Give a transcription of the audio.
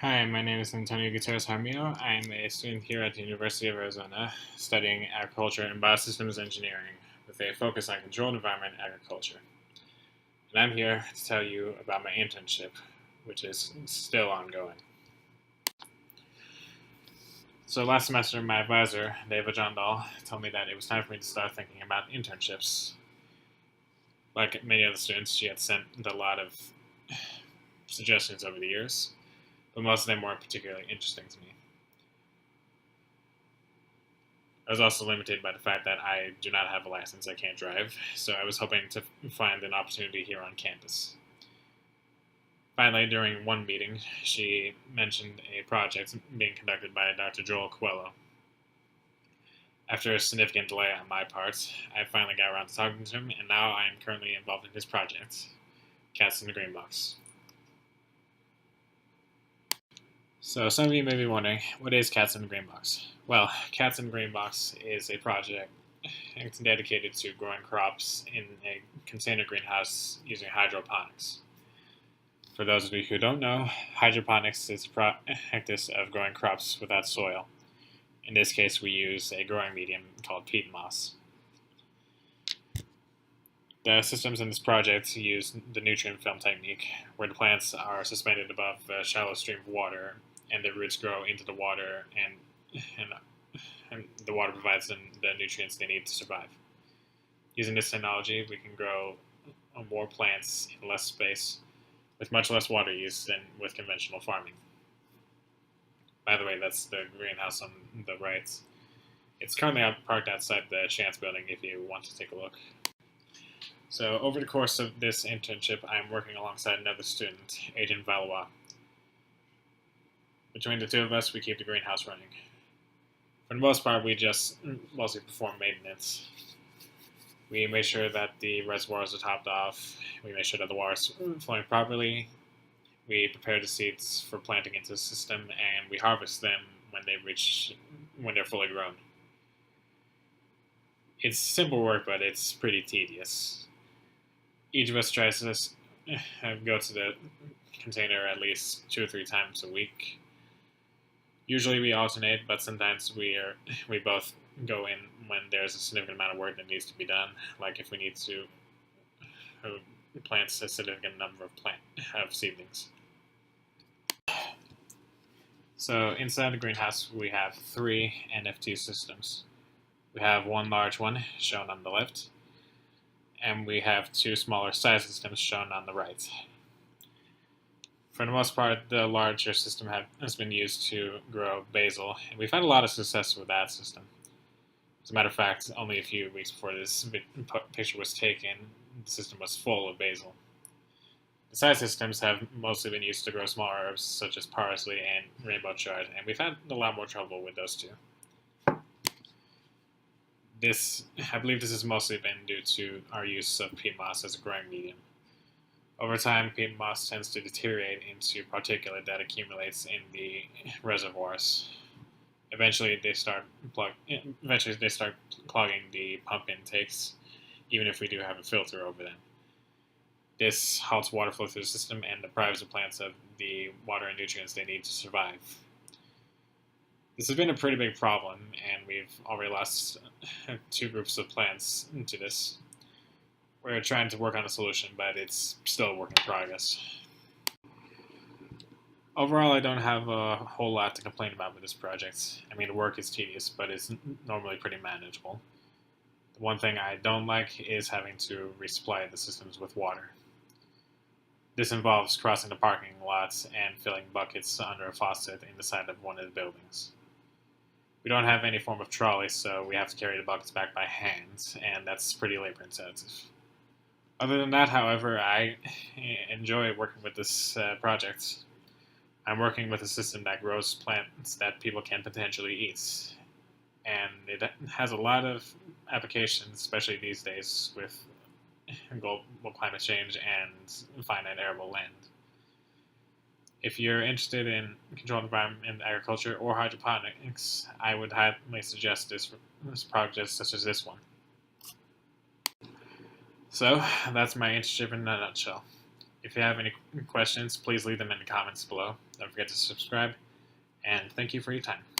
Hi, my name is Antonio Gutierrez Jaramillo. I'm a student here at the University of Arizona studying agriculture and biosystems engineering with a focus on controlled environment agriculture. And I'm here to tell you about my internship, which is still ongoing. So last semester, my advisor, Deva Jandal, told me that it was time for me to start thinking about internships. Like many other students, she had sent a lot of suggestions over the years, but most of them weren't particularly interesting to me. I was also limited by the fact that I do not have a license, I can't drive, so I was hoping to find an opportunity here on campus. Finally, during one meeting, she mentioned a project being conducted by Dr. Joel Coelho. After a significant delay on my part, I finally got around to talking to him, and now I am currently involved in his project, Cats in the Green Box. So some of you may be wondering, what is Cats in the Green Box? Well, Cats in the Green Box is a project dedicated to growing crops in a container greenhouse using hydroponics. For those of you who don't know, hydroponics is the practice of growing crops without soil. In this case, we use a growing medium called peat moss. The systems in this project use the nutrient film technique, where the plants are suspended above a shallow stream of water, and the roots grow into the water, and the water provides them the nutrients they need to survive. Using this technology, we can grow more plants in less space, with much less water use than with conventional farming. By the way, that's the greenhouse on the right. It's currently parked outside the Chance building if you want to take a look. So over the course of this internship, I'm working alongside another student, Agent Valois. Between the two of us, we keep the greenhouse running. For the most part, we just mostly perform maintenance. We make sure that the reservoirs are topped off. We make sure that the water is flowing properly. We prepare the seeds for planting into the system, and we harvest them when they're fully grown. It's simple work, but it's pretty tedious. Each of us tries to go to the container at least 2 or 3 times a week. Usually we alternate, but sometimes we both go in when there's a significant amount of work that needs to be done, like if we need to plant a significant number of seedlings. So inside the greenhouse, we have 3 NFT systems. We have one large one shown on the left, and we have 2 smaller side systems shown on the right. For the most part, the larger system has been used to grow basil, and we've had a lot of success with that system. As a matter of fact, only a few weeks before this picture was taken, the system was full of basil. The side systems have mostly been used to grow smaller herbs such as parsley and rainbow chard, and we've had a lot more trouble with those two. I believe this has mostly been due to our use of peat moss as a growing medium. Over time, peat moss tends to deteriorate into particulate that accumulates in the reservoirs. Eventually, they start clogging the pump intakes, even if we do have a filter over them. This halts water flow through the system and deprives the plants of the water and nutrients they need to survive. This has been a pretty big problem, and we've already lost 2 groups of plants to this. We're trying to work on a solution, but it's still a work in progress. Overall, I don't have a whole lot to complain about with this project. I mean, the work is tedious, but it's normally pretty manageable. The one thing I don't like is having to resupply the systems with water. This involves crossing the parking lots and filling buckets under a faucet in the side of one of the buildings. We don't have any form of trolley, so we have to carry the buckets back by hand, and that's pretty labor intensive. Other than that, however, I enjoy working with this project. I'm working with a system that grows plants that people can potentially eat, and it has a lot of applications, especially these days with global climate change and finite arable land. If you're interested in controlled environment agriculture or hydroponics, I would highly suggest this project such as this one. So that's my internship in a nutshell. If you have any questions, please leave them in the comments below. Don't forget to subscribe, and thank you for your time.